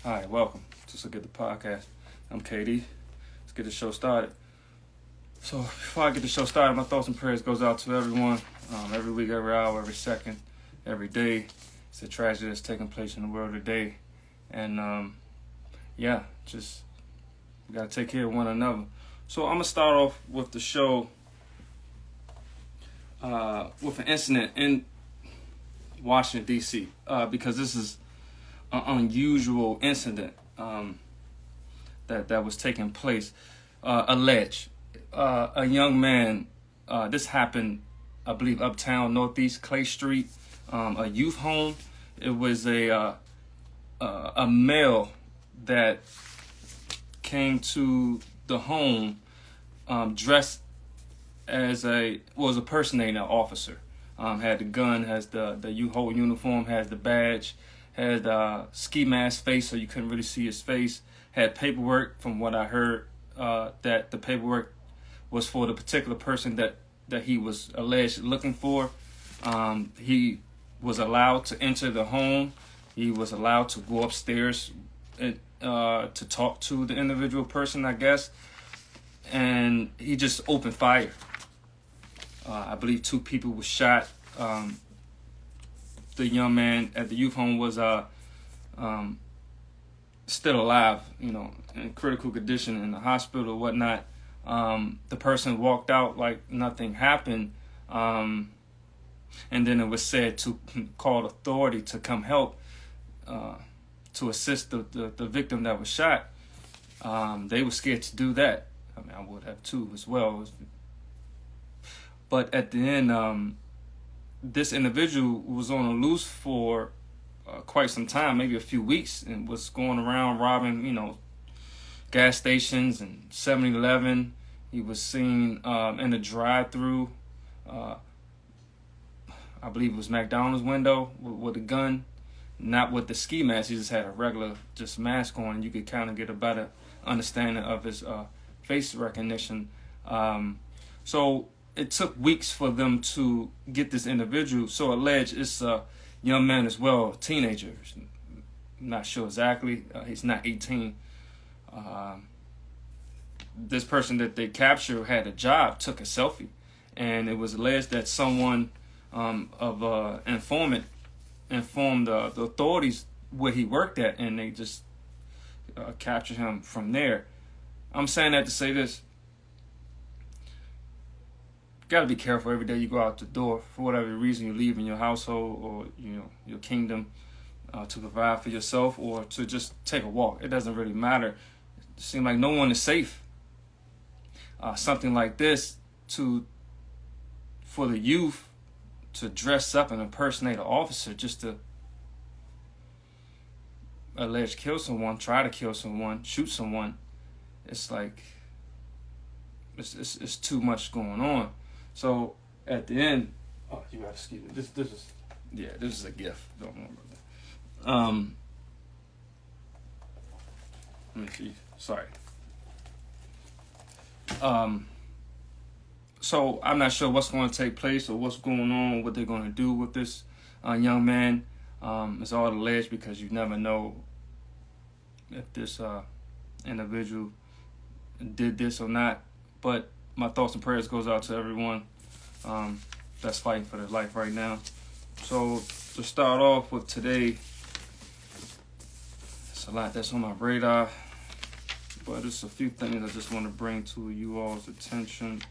Hi, welcome to Look at the Podcast. I'm KD. Let's get the show started. So before I get the show started, my thoughts and prayers goes out to everyone, every week, every hour, every second, every day. It's a tragedy that's taking place in the world today. And just we got to take care of one another. So I'm going to start off with the show with an incident in Washington, D.C., because this is an unusual incident that was taking place. Alleged. A young man, this happened, I believe, uptown, Northeast Clay Street, a youth home. It was a male that came to the home dressed as was impersonating an officer. Had the gun, has the whole uniform, has the badge, had ski mask face so you couldn't really see his face, had paperwork, from what I heard, that the paperwork was for the particular person that he was alleged looking for. He was allowed to enter the home. He was allowed to go upstairs and, to talk to the individual person, I guess. And he just opened fire. I believe 2 people were shot. The young man at the youth home was still alive, in critical condition in the hospital or whatnot. The person walked out like nothing happened. And then it was said to call authority to come help to assist the victim that was shot. They were scared to do that. I mean, I would have too as well. But at the end, this individual was on the loose for quite some time, maybe a few weeks, and was going around robbing, gas stations and 7-Eleven. He was seen in the drive-through. I believe it was McDonald's window with a gun, not with the ski mask. He just had a regular mask on, and you could kind of get a better understanding of his face recognition. So it took weeks for them to get this individual. So alleged it's a young man as well, teenager. Not sure exactly. He's not 18. This person that they captured had a job, took a selfie, and it was alleged that someone of informant informed the authorities where he worked at, and they just captured him from there. I'm saying that to say this. Got to be careful every day you go out the door for whatever reason you leave in your household or your kingdom to provide for yourself or to just take a walk. It doesn't really matter. It seems like no one is safe. Something like this for the youth to dress up and impersonate an officer just to allege kill someone, try to kill someone, shoot someone. It's like it's too much going on. So at the end, you gotta excuse me. This is a gift. Don't worry about that. Let me see. Sorry. So I'm not sure what's going to take place or what's going on, what they're going to do with this young man. It's all alleged because you never know if this individual did this or not. But my thoughts and prayers goes out to everyone that's fighting for their life right now. So to start off with today, it's a lot that's on my radar, but it's a few things I just want to bring to you all's attention.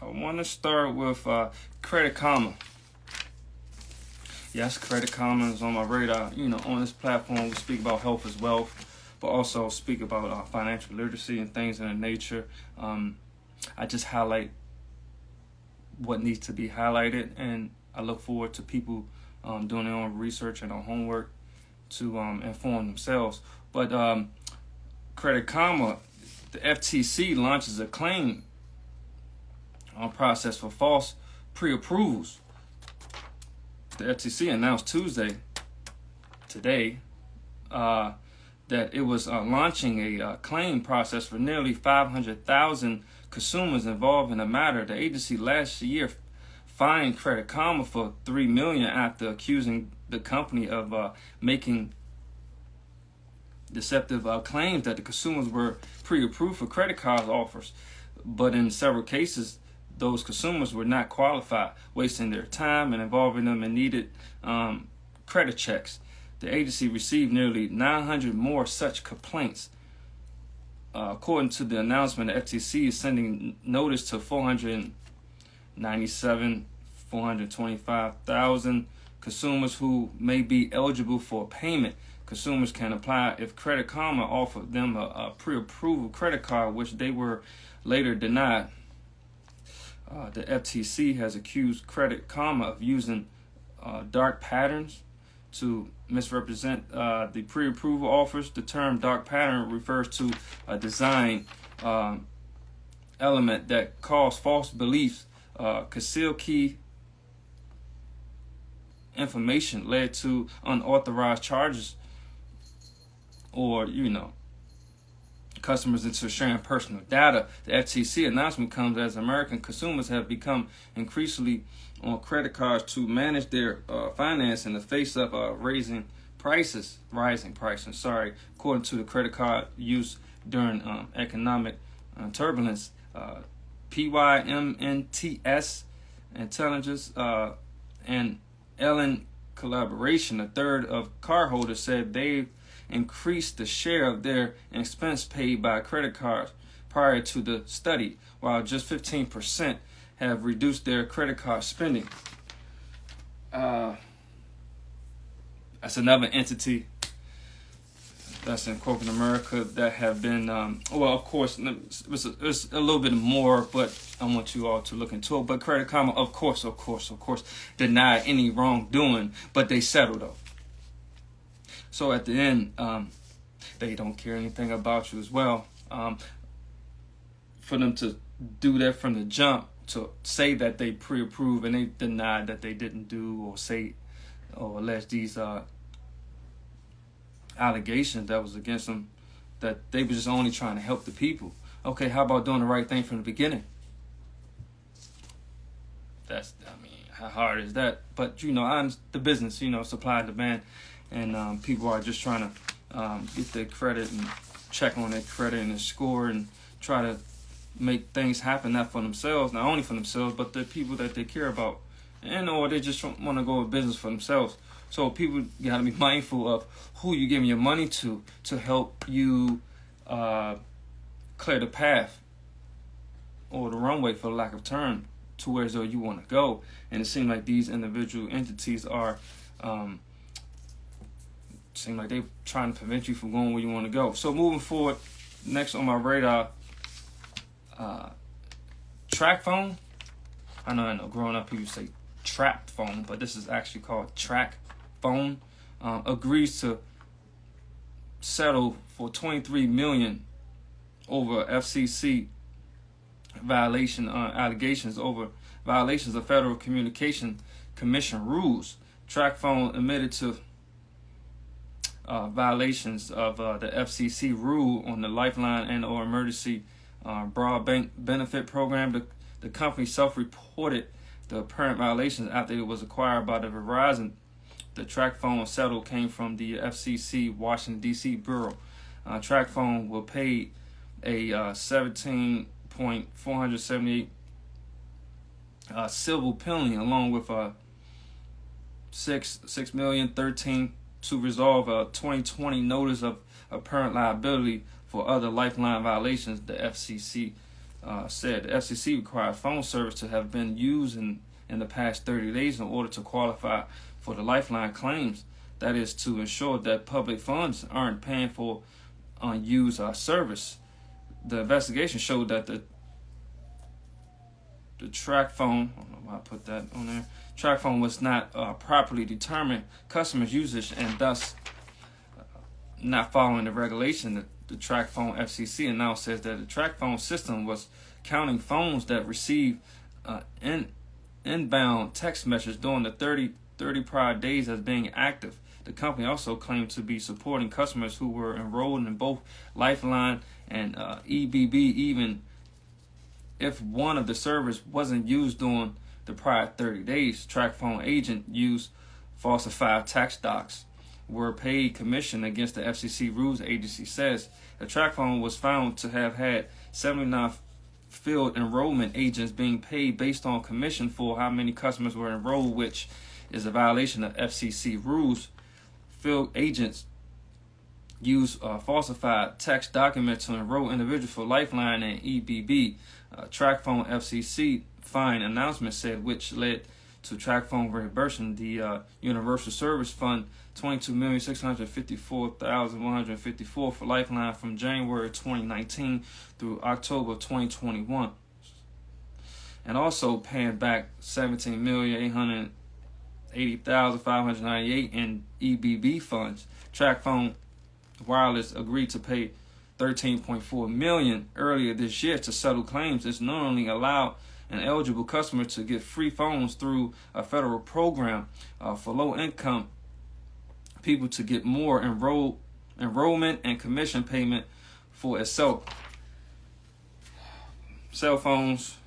I want to start with Credit Karma. Yes, Credit Karma is on my radar. On this platform, we speak about health as wealth, but also speak about financial literacy and things of that nature. I just highlight what needs to be highlighted, and I look forward to people doing their own research and their homework to inform themselves. But Credit Karma, the FTC launches a claim on process for false pre-approvals. The FTC announced today, that it was launching a claim process for nearly 500,000 consumers involved in the matter. The agency last year fined Credit Karma for $3 million after accusing the company of making deceptive claims that the consumers were pre-approved for credit card offers, but in several cases, those consumers were not qualified, wasting their time and involving them in needed credit checks. The agency received nearly 900 more such complaints. According to the announcement, the FTC is sending notice to 425,000 consumers who may be eligible for payment. Consumers can apply if Credit Karma offered them a pre-approval credit card, which they were later denied. The FTC has accused Credit Karma of using dark patterns to misrepresent the pre-approval offers. The term dark pattern refers to a design element that caused false beliefs, conceal key information, led to unauthorized charges, or customers into sharing personal data. The FTC announcement comes as American consumers have become increasingly on credit cards to manage their finance in the face of rising prices. According to the credit card use during economic turbulence, PYMNTS Intelligence and Ellen Collaboration, a third of cardholders said they increased the share of their expense paid by credit cards prior to the study, while just 15% have reduced their credit card spending. That's another entity that's in corporate America that have been, of course, it's a little bit more, but I want you all to look into it. But Credit Karma, of course, denied any wrongdoing, but they settled though. So at the end, they don't care anything about you as well. For them to do that from the jump, to say that they pre-approved and they denied that they didn't do or say or allege these allegations that was against them, that they were just only trying to help the people. Okay, how about doing the right thing from the beginning? How hard is that? But the business, supply and demand. And people are just trying to get their credit and check on their credit and their score and try to make things happen, not only for themselves, but the people that they care about. Or they just want to go in business for themselves. So people got to be mindful of who you're giving your money to help you clear the path or the runway, for lack of term, to where you want to go. And it seems like these individual entities are seem like they're trying to prevent you from going where you want to go. So moving forward, next on my radar, TracFone. I know. Growing up, people say TracFone, but this is actually called TracFone. Agrees to settle for $23 million over FCC allegations over violations of Federal Communication Commission rules. TracFone admitted to violations of the FCC rule on the Lifeline and or Emergency Broadband Benefit Program. The company self-reported the apparent violations after it was acquired by the Verizon. The TracFone settle came from the FCC Washington, D.C. Bureau. TracFone will pay a $17.478 civil penalty, along with a $6,013,000 to resolve a 2020 notice of apparent liability for other Lifeline violations. The FCC said the FCC required phone service to have been used in the past 30 days in order to qualify for the Lifeline claims. That is to ensure that public funds aren't paying for unused service. The investigation showed that the TracFone, I don't know why I put that on there, TracFone was not properly determined customers' usage and thus not following the regulation. The TracFone FCC now says that the TracFone system was counting phones that received inbound text messages during the 30 prior days as being active. The company also claimed to be supporting customers who were enrolled in both Lifeline and EBB, even if one of the servers wasn't used during the prior 30 days. TracFone agent used falsified tax docs were paid commission against the FCC rules, the agency says. The TracFone was found to have had 79 field enrollment agents being paid based on commission for how many customers were enrolled, which is a violation of FCC rules. Field agents use falsified tax documents to enroll individuals for Lifeline and EBB. TracFone FCC fine announcement said, which led to TracFone reimbursing the Universal Service Fund $22,654,154 for Lifeline from January 2019 through October 2021, and also paying back $17,880,598 in EBB funds. TracFone Wireless agreed to pay $13.4 million earlier this year to settle claims. It's normally allowed an eligible customer to get free phones through a federal program for low-income people to get more enrollment and commission payment for itself. Cell phones,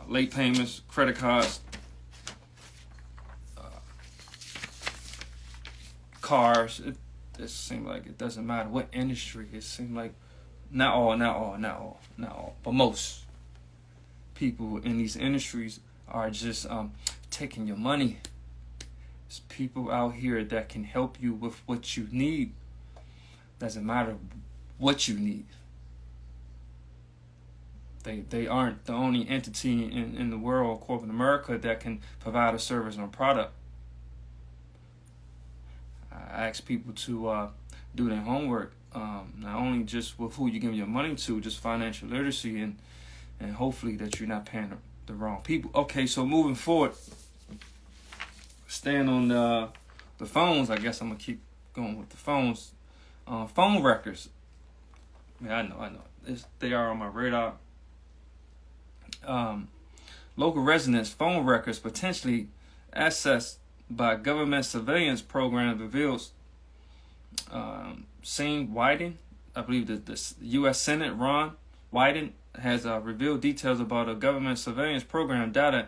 late payments, credit cards, cars. It seems like it doesn't matter what industry. It seems like not all, but most people in these industries are just taking your money. There's people out here that can help you with what you need. Doesn't matter what you need. They aren't the only entity in the world, corporate America, that can provide a service or a product. I ask people to do their homework, not only just with who you give your money to, just financial literacy, and hopefully that you're not paying the wrong people. Okay, so moving forward, staying on the phones, I guess I'm going to keep going with the phones. Phone records. Yeah, I know. They are on my radar. Local residents' phone records potentially accessed by government surveillance program reveals. Shane Wyden, I believe that the U.S. Senate, Ron Wyden, has revealed details about a government surveillance program data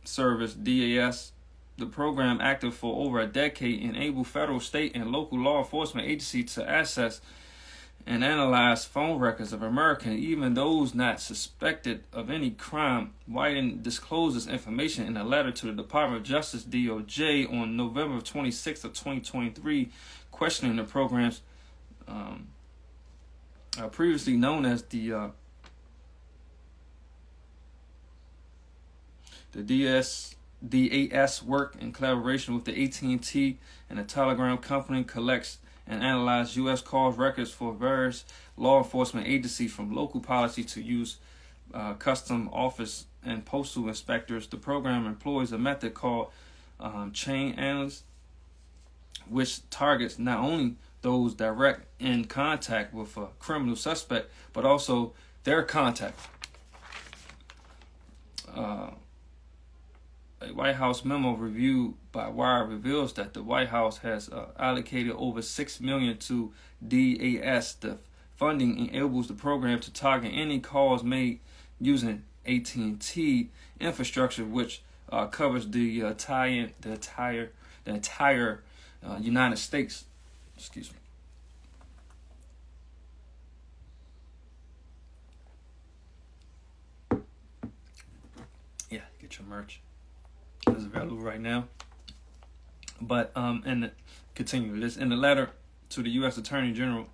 service, DAS. The program, active for over a decade, enabled federal, state, and local law enforcement agencies to access and analyze phone records of Americans, even those not suspected of any crime. Wyden discloses information in a letter to the Department of Justice, DOJ, on November 26th of 2023, questioning the programs previously known as the DAS work in collaboration with the AT&T and the Telegram Company collects and analyze U.S. calls records for various law enforcement agencies, from local policy to use custom office and postal inspectors. The program employs a method called chain analysis, which targets not only those direct in contact with a criminal suspect, but also their contact. A White House memo reviewed by Wired reveals that the White House has allocated over $6 million to DAS. The funding enables the program to target any calls made using AT&T infrastructure, which covers the entire United States. Excuse me. Yeah, get your merch. It's available right now. But and continue this in the letter to the U.S. Attorney General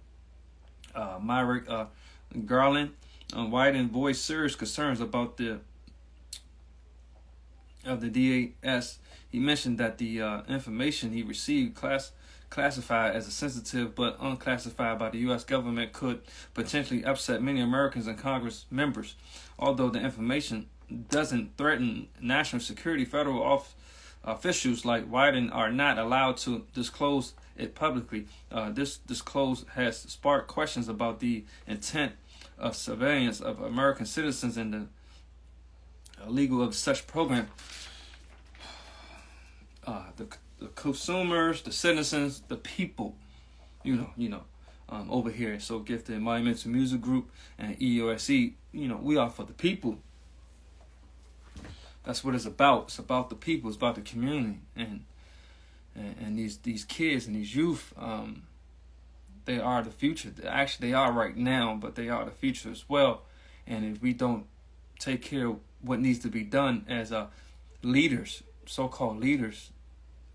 Merrick Garland, Wyden voiced serious concerns about the DAS. He mentioned that the information he received classified as a sensitive but unclassified by the U.S. government could potentially upset many Americans and Congress members. Although the information doesn't threaten national security, federal officials like Wyden are not allowed to disclose it publicly. This disclosure has sparked questions about the intent of surveillance of American citizens and the legal of such program. The consumers, the citizens, the people, over here. So Gifted Monumental Music Group and EOSE, we are for the people. That's what it's about. It's about the people. It's about the community, and these kids and these youth. They are the future. Actually, they are right now, but they are the future as well. And if we don't take care of what needs to be done as leaders, so-called leaders,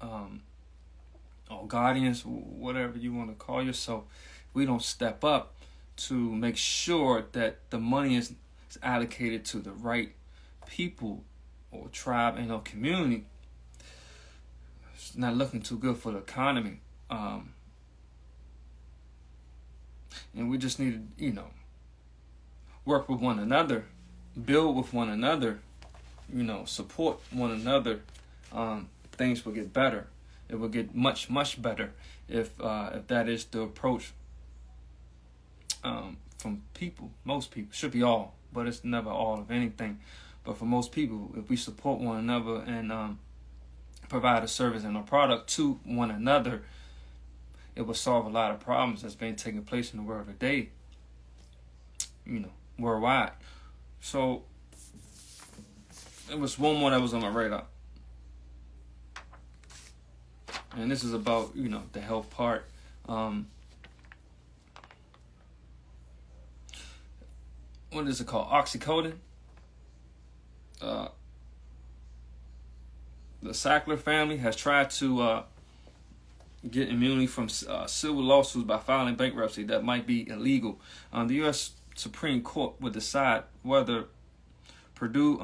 or guardians, whatever you want to call yourself, we don't step up to make sure that the money is allocated to the right people or tribe and or community, it's not looking too good for the economy. And we just need to, work with one another, build with one another, support one another. Things will get better. It will get much, much better if that is the approach from people. Most people, should be all, but it's never all of anything. But for most people, if we support one another and provide a service and a product to one another, it will solve a lot of problems that's been taking place in the world today, worldwide. So it was one more that was on my radar. And this is about, the health part. What is it called? OxyContin. The Sackler family has tried to get immunity from civil lawsuits by filing bankruptcy that might be illegal. The U.S. Supreme Court would decide whether Purdue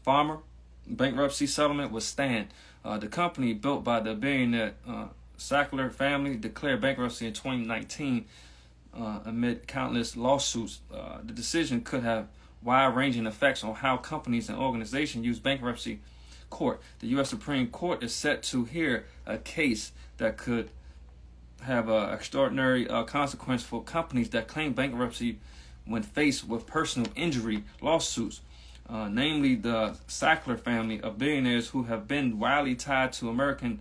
Pharma bankruptcy settlement would stand. The company, built by the billionaire Sackler family, declared bankruptcy in 2019 amid countless lawsuits. The decision could have wide-ranging effects on how companies and organizations use bankruptcy court. The U.S. Supreme Court is set to hear a case that could have extraordinary consequence for companies that claim bankruptcy when faced with personal injury lawsuits. Namely the Sackler family of billionaires who have been widely tied to American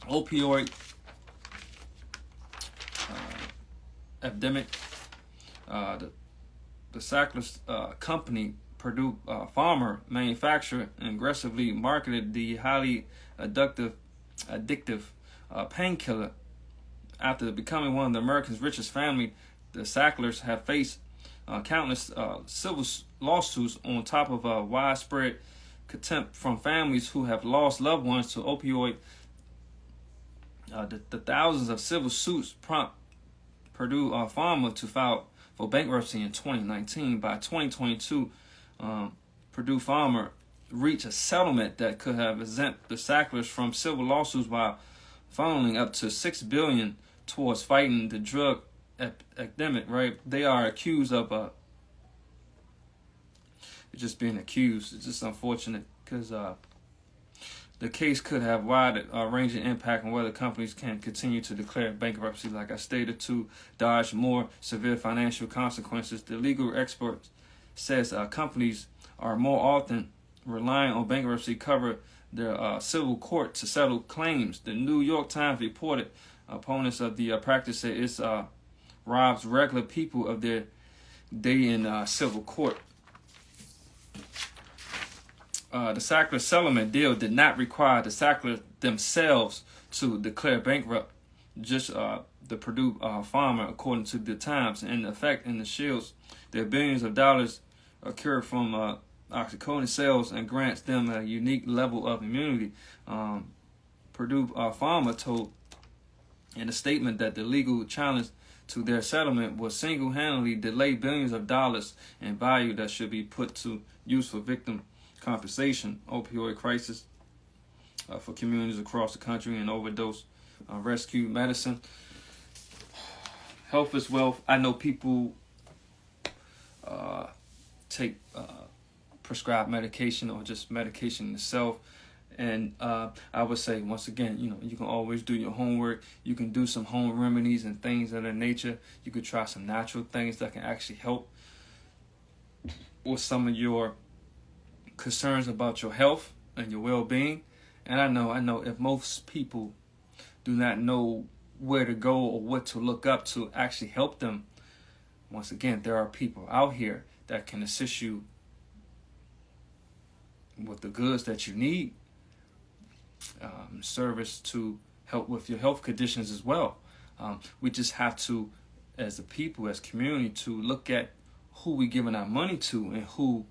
opioid epidemic. The Sackler company, Purdue Pharma, manufactured and aggressively marketed the highly addictive painkiller. After becoming one of the America's richest family, the Sacklers have faced countless civil lawsuits on top of widespread contempt from families who have lost loved ones to opioid. The thousands of civil suits prompt Purdue Pharma to file for bankruptcy in 2019. By 2022, Purdue Pharma reached a settlement that could have exempt the Sacklers from civil lawsuits while funneling up to $6 billion towards fighting the drug epidemic. Right? They are accused of just being accused. It's just unfortunate because the case could have wide-ranging impact on whether companies can continue to declare bankruptcy, like I stated, to dodge more severe financial consequences. The legal expert says companies are more often relying on bankruptcy cover their civil court to settle claims. The New York Times reported opponents of the practice say it robs regular people of their day in civil court. The Sackler settlement deal did not require the Sacklers themselves to declare bankrupt, just the Purdue Pharma, according to the Times. In effect, in the shields, their billions of dollars occur from OxyContin sales and grants them a unique level of immunity. Purdue Pharma told in a statement that the legal challenge to their settlement will single-handedly delay billions of dollars in value that should be put to use for victim compensation, opioid crisis for communities across the country, and overdose rescue medicine. Health is wealth. I know people take prescribed medication or just medication itself. And I would say, once again, you can always do your homework. You can do some home remedies and things of that nature. You could try some natural things that can actually help with some of your concerns about your health and your well-being. And I know if most people do not know where to go or what to look up to actually help them, once again, there are people out here that can assist you with the goods that you need, service to help with your health conditions as well. We just have to, as a people, as community, to look at who we giving our money to and who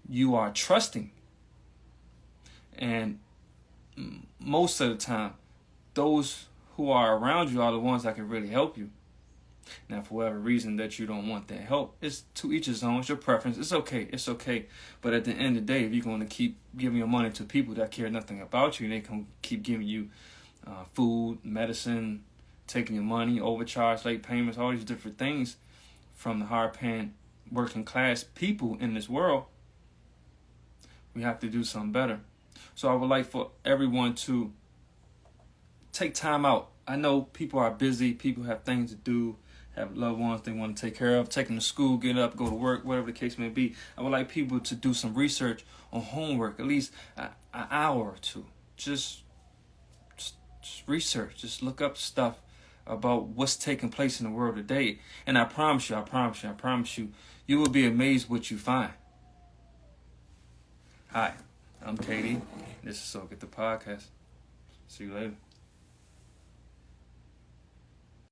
you are trusting. And most of the time, those who are around you are the ones that can really help you. Now, for whatever reason that you don't want that help, it's to each his own. It's your preference. It's okay. It's okay. But at the end of the day, if you're going to keep giving your money to people that care nothing about you, and they can keep giving you food, medicine, taking your money, overcharge, late payments, all these different things from the hard-paying working class people in this world, we have to do something better. So I would like for everyone to take time out. I know people are busy. People have things to do, have loved ones they want to take care of, take them to school, get up, go to work, whatever the case may be. I would like people to do some research on homework, at least an hour or two. Just research. Just look up stuff about what's taking place in the world today. And I promise you, you will be amazed what you find. Hi, I'm Katie. This is So Get the Podcast. See you later.